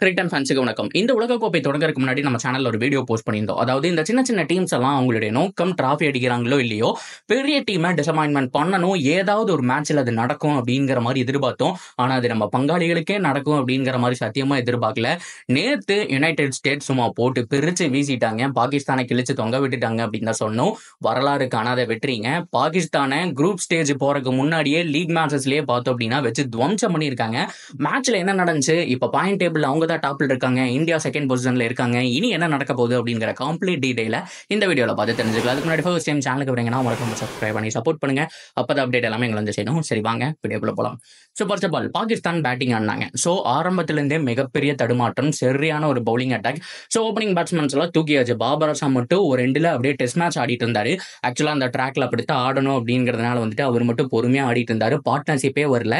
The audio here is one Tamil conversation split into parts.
கிரிக்கெட் ஃபேன்ஸுக்கு வணக்கம். இந்த உலகக்கோப்பை தொடங்கறதுக்கு முன்னாடி நம்ம சேனல்ல ஒரு வீடியோ போஸ்ட் பண்ணியிருந்தோம். அதாவது இந்த சின்ன சின்ன டீம்ஸ் எல்லாம் அவங்களுடைய நோக்கம் டிராஃபி அடிக்கிறாங்களோ இல்லையோ, பெரிய டீமை டிசப்பாயின்மெண்ட் பண்ணணும், ஏதாவது ஒரு மேட்ச்ல அது நடக்கும் அப்படிங்கிற மாதிரி எதிர்பார்த்தோம். ஆனா அது நம்ம பங்காளிகளுக்கே நடக்கும் அப்படிங்கிற மாதிரி சத்தியமா எதிர்பார்க்கல. நேத்து யுனைடெட் ஸ்டேட்ஸ் சும்மா போட்டு பிரிச்சு வீசிட்டாங்க, பாகிஸ்தானை கிழிச்சு தொங்க விட்டுட்டாங்க அப்படின்னு தான் சொன்னோம். வரலாறு காணாத வெற்றிங்க. பாகிஸ்தானை குரூப் ஸ்டேஜ் போறதுக்கு முன்னாடியே லீக் மேட்சஸ்லயே பார்த்தோம் அப்படின்னா வச்சு துவம்சம் பண்ணியிருக்காங்க. மேட்ச்ல என்ன நடந்துச்சு, இப்ப பாயிண்ட் டேபிள் அவங்க தான் டாப்ல இருக்காங்க, இந்தியா செகண்ட் பொசிஷன்ல இருக்காங்க, இனி என்ன நடக்க போகுது அப்படிங்கிற கம்ப்ளீட் டீடைல இந்த வீடியோல பார்த்து தெரிஞ்சுக்கலாம். அதுக்கு முன்னாடி ஃபர்ஸ்ட் டைம் சேனலுக்கு வரீங்கன்னா மறக்காம சப்ஸ்கிரைப் பண்ணி சப்போர்ட் பண்ணுங்க. அப்பதான் அப்டேட் எல்லாமே எங்களை வந்து செய்யணும். சரி வாங்க வீடியோக்குள்ள போலாம். So first of all Pakistan batting ஆடினாங்க. ஸோ ஆரம்பத்திலிருந்தே மிகப்பெரிய தடுமாற்றம், சரியான ஒரு bowling attack. So opening batsmen எல்லாம் தூக்கியாச்சு. பாபர் அசாம் மட்டும் ஒரு எண்டில் அப்படியே டெஸ்ட் மேட்ச் ஆடிட்டு இருந்தாரு. ஆக்சுவலா அந்த ட்ராக்ல அப்படித்தான் ஆடணும் அப்படிங்கிறதுனால வந்துட்டு அவர் மட்டும் பொறுமையா ஆடிட்டு இருந்தாரு. பார்ட்னர்ஷிப்பே வரல.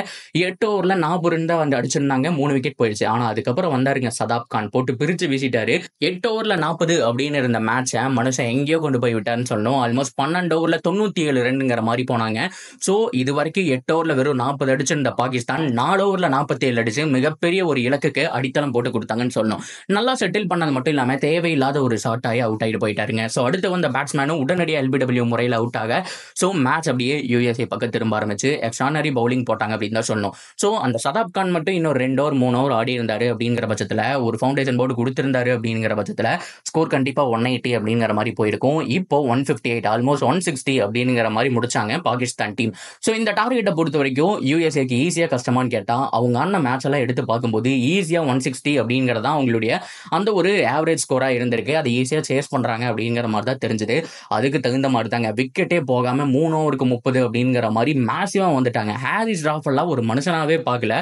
8 ஓவர்ல 40 ரன் தான் வந்து அடிச்சிருந்தாங்க. 3 விக்கெட் போயிடுச்சு. ஆனா அதுக்கப்புறம் வந்தாருங்க சதாப் கான், போட்டு பிரிச்சு வீசிட்டாரு. 8 ஓவர்ல 40 அப்படின்னு இருந்த மேட்சை மனுஷன் எங்கேயோ கொண்டு போய் விட்டாருன்னு சொல்லணும். ஆல்மோஸ்ட் 12 ஓவர்ல 97 ரன்ங்கிற மாதிரி போனாங்க. ஸோ இது வரைக்கும் 8 ஓவர்ல வெறும் 40 அடிச்சிருந்த பாகிஸ்தான் 4 ஓவர்ல 47 அடிச்சு மிகப்பெரிய ஒரு இலக்குக்கு அடித்தளம் போட்டு கொடுத்தாங்கன்னு சொல்லணும். நல்லா செட்டில் பண்ணது மட்டும் இல்லாம தேவையில்லாத ஒரு ஷாட் ஆகி அவுட் ஆகிட்டு போயிட்டாருங்க. ஸோ அடுத்து வந்த பேட்ஸ்மேனும் உடனடியாக எல்பிடபிள்யூ முறையில் அவுட் ஆக ஸோ மேட்ச் அப்படியே யூஎஸ்ஏ பக்கம் திரும்ப ஆரம்பிச்சு எக்ஸ்ட்ரானரி பவுலிங் போட்டாங்க அப்படின்னு தான் சொல்லணும். ஸோ அந்த சதாப் கான் மட்டும் இன்னும் 2 ஓவர் 3 ஓவர் ஆடி இருந்தாரு அப்படிங்கிற பட்சத்தில், ஒரு ஃபவுண்டேஷன் போர்டு கொடுத்திருந்தாரு அப்படிங்கிற பட்சத்தில் ஸ்கோர் கண்டிப்பா 180 அப்படிங்கிற மாதிரி போயிருக்கும். இப்போ 158 ஆல்மோஸ்ட் 160 அப்படிங்கிற மாதிரி முடிச்சாங்க பாகிஸ்தான் டீம். ஸோ இந்த டார்கெட்டை பொறுத்த வரைக்கும் யூஎஸ்ஏக்கு ஈஸியா கஷ்டமான்னு கேட்டா, அவங்க ஆன மேட்ச் எல்லாம் எடுத்து பார்க்கும்போது ஈஸியா 160 அப்படிங்கிறதா அவங்களுடைய அந்த ஒரு ஆவரேஜ் ஸ்கோரா இருந்திருக்கு. அதை ஈஸியா சேஸ் பண்றாங்க அப்படிங்கிற மாதிரி தான் தெரிஞ்சது. அதுக்கு தகுந்த மாதிரி தாங்க விக்கெட்டே போகாம 3 ஓவருக்கு 30 அப்படிங்கிற மாதிரி மேசிவா வந்துட்டாங்க. ஹாரிஸ் ராஃப் எல்லாம் ஒரு மனுஷனாவே பார்க்கல.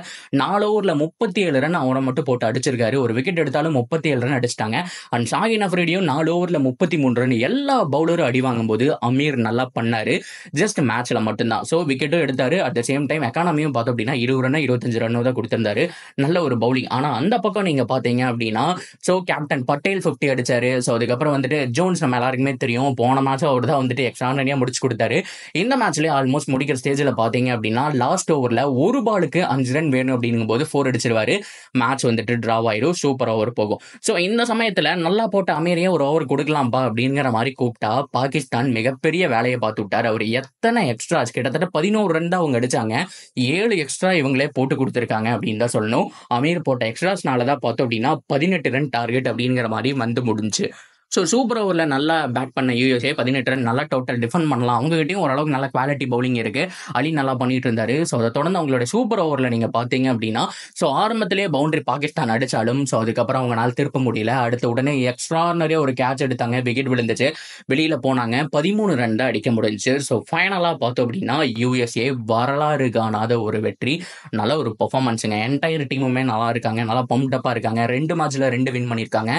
4 ஓவர்ல 37 ரன் அவரை மட்டும் போட்டு அடிச்சிருக்காரு. ஒரு விக்கெட் எடுத்தாலும் 37 ரன் அடிச்சிட்டாங்க. அண்ட் ஷாகின் அஃப்ரிடியும் 4 ஓவர்ல 33 ரன். எல்லா பவுலரும் அடி வாங்கும் போது அமீர் நல்லா பண்ணாரு. ஜஸ்ட் மேட்ச்ல மட்டும்தான். ஸோ விக்கெட்டும் எடுத்தாரு. அட் த சேம் டைம் எக்கானமியும் பார்த்தோம் அப்படின்னா 20 ரன் 25 ரன் தான் கொடுத்திருந்தாரு. நல்ல ஒரு பவுலிங். ஆனா அந்த பக்கம் நீங்க பாத்தீங்க அப்படின்னா ஸோ கேப்டன் பட்டேல் 50 அடிச்சாரு. ஸோ அதுக்கப்புறம் வந்துட்டு ஜோன்ஸ் நம்ம எல்லாருக்குமே தெரியும், போன மேட்ச் அவர் தான் வந்துட்டு எக்ஸ்ட்ரானரியா முடிச்சு கொடுத்தாரு. இந்த மேட்ச்லயே ஆல்மோஸ்ட் முடிக்கிற ஸ்டேஜ்ல பாத்தீங்க அப்படின்னா லாஸ்ட் ஓவர்ல ஒரு பாலுக்கு 5 ரன் வேணும் அப்படிங்கும் போது 4 அடிச்சிருவாரு. மேட்ச் வந்துட்டு டிராவ் ஆயிடும். சூப்பர் ஓவர் போகும். ஸோ இந்த சமயத்துல நல்லா போட்ட அமீரையே ஒரு ஓவர் கொடுக்கலாம்பா அப்படிங்கிற மாதிரி கூப்பிட்டா பாகிஸ்தான் மிகப்பெரிய வேலையை பார்த்து விட்டார். அவர் எத்தனை எக்ஸ்ட்ராஸ், கிட்டத்தட்ட 11 ரன் தான் அவங்க அடிச்சாங்க. 7 எக்ஸ்ட்ரா இவங்களே போட்டு கொடுத்துருக்காங்க அப்படின்னு தான் சொல்லணும். அமீர் போட்ட எக்ஸ்ட்ராஸ்னால தான் பார்த்தோம் அப்படின்னா 18 ரன் டார்கெட் அப்படிங்கிற மாதிரி வந்து முடிஞ்சு. ஸோ சூப்பர் ஓவரில் நல்லா பேட் பண்ண யூஎஸ்ஏ 18 ரன் நல்லா டோட்டல் டிஃபெண்ட் பண்ணலாம். அவங்ககிட்டயும் ஓரளவுக்கு நல்ல குவாலிட்டி பவுலிங் இருக்கு. அலி நல்லா பண்ணிட்டு இருந்தாரு. ஸோ அதை தொடர்ந்து அவங்களோட சூப்பர் ஓவரில் நீங்க பார்த்தீங்க அப்படின்னா ஸோ ஆரம்பத்திலேயே பவுண்டரி பாகிஸ்தான் அடிச்சாலும் ஸோ அதுக்கப்புறம் அவங்களால திருப்ப முடியல. அடுத்த உடனே எக்ஸ்ட்ரானரியா ஒரு கேட்ச் எடுத்தாங்க, விக்கெட் விழுந்துச்சு, வெளியில போனாங்க. 13 ரன் தான் அடிக்க முடிஞ்சுச்சு. ஸோ ஃபைனலாக பார்த்தோம் அப்படின்னா யூஎஸ்ஏ வரலாறு காணாத ஒரு வெற்றி, நல்ல ஒரு பெர்ஃபார்மன்ஸுங்க. என்டையர் டீமுமே நல்லா இருக்காங்க, நல்லா பம்ப்டப்பா இருக்காங்க. 2 மேட்ச்ல 2 வின் பண்ணியிருக்காங்க.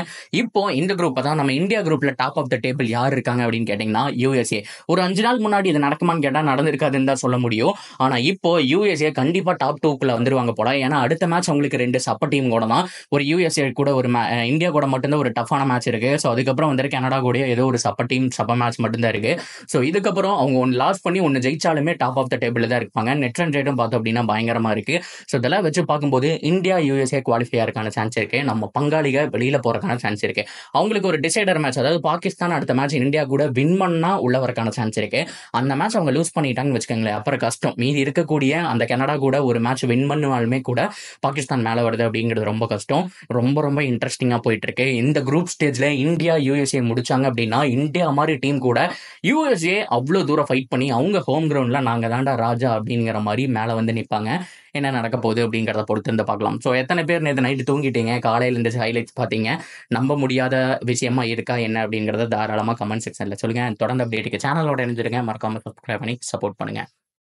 இப்போ இந்த குரூப் தான் நம்ம இந்தியா குரூப்ல டாப் ஆஃப் த டேபிள் யார் இருக்காங்க அப்படின்னு கேட்டீங்கன்னா யூஎஸ்ஏ. ஒரு 5 நாள் முன்னாடி இது நடக்குமான்னு கேட்டா நடந்திருக்காதுன்னு தான் சொல்ல முடியும். ஆனா இப்போ யூஎஸ்ஏ கண்டிப்பா டாப் 2க்குள்ள வந்துருவாங்க போல. ஏன்னா அடுத்த மேட்ச் அவங்களுக்கு 2 சப்ப டீம் கூட தான். ஒரு யூஎஸ்ஏ கூட ஒரு இந்தியா கூட மட்டும்தான் ஒரு டஃப்பான மேட்ச் இருக்கு. ஸோ அதுக்கப்புறம் வந்து கனடா கூட ஏதோ ஒரு சப்ப டீம் சப்ப மேட்ச் மட்டும்தான் இருக்கு. ஸோ இதுக்கப்புறம் அவங்க ஒன்று லாஸ் பண்ணி ஒன்று ஜெயிச்சாலுமே டாப் ஆஃப் த டேபிள் தான் இருப்பாங்க. நெட் ரன் ரேட்டும் பார்த்தோம் அப்படின்னா பயங்கரமா இருக்கு. ஸோ இதெல்லாம் வச்சு பார்க்கும்போது இந்தியா யூஎஸ்ஏ குவாலிஃபை ஆகிறதுக்கான சான்ஸ் இருக்கு. நம்ம பங்காளிக வெளியில போறதுக்கான சான்ஸ் இருக்கு. அவங்களுக்கு ஒரு டிசைடர் மேட்ச், அதாவது பாகிஸ்தான் அடுத்த மேட்ச் இந்தியா கூட வின் பண்ணா உள்ள வரக்கான சான்ஸ் இருக்கு. அந்த மேட்ச் அவங்க லூஸ் பண்ணிட்டாங்கன்னு வச்சுக்கோங்களேன், அப்புறம் கஷ்டம். மீதி இருக்கக்கூடிய அந்த கனடா கூட ஒரு மேட்ச் வின் பண்ணுவாலுமே கூட பாகிஸ்தான் மேல வருது அப்படிங்கிறது ரொம்ப கஷ்டம். ரொம்ப ரொம்ப இன்ட்ரெஸ்டிங்கா போயிட்டு இருக்கு. இந்த குரூப் ஸ்டேஜ்ல இந்தியா யூஎஸ்ஏ முடிச்சாங்க அப்படின்னா இந்தியா மாதிரி டீம் கூட யூஎஸ்ஏ அவ்வளவு தூரம் ஃபைட் பண்ணி அவங்க ஹோம் கிரவுண்ட்ல நாங்க தாண்டா ராஜா அப்படிங்கிற மாதிரி மேல வந்து நிற்பாங்க. என்ன நடக்க போகுது அப்படிங்கிறத பொறுத்து இருந்து பார்க்கலாம். ஸோ எத்தனை பேர் நேற்று நைட்டு தூங்கிட்டீங்க, காலையில இருந்து ஹைலைட்ஸ் பார்த்தீங்க, நம்ப முடியாத விஷயமா இருக்கா என்ன அப்படிங்கிறத தாராளமாக கமெண்ட் செக்ஷன்ல சொல்லுங்க. தொடர்ந்து அப்டேட்டுக்கு சேனலோட இணைஞ்சிருங்க, மறக்காம சப்ஸ்கிரைப் பண்ணி சப்போர்ட் பண்ணுங்க.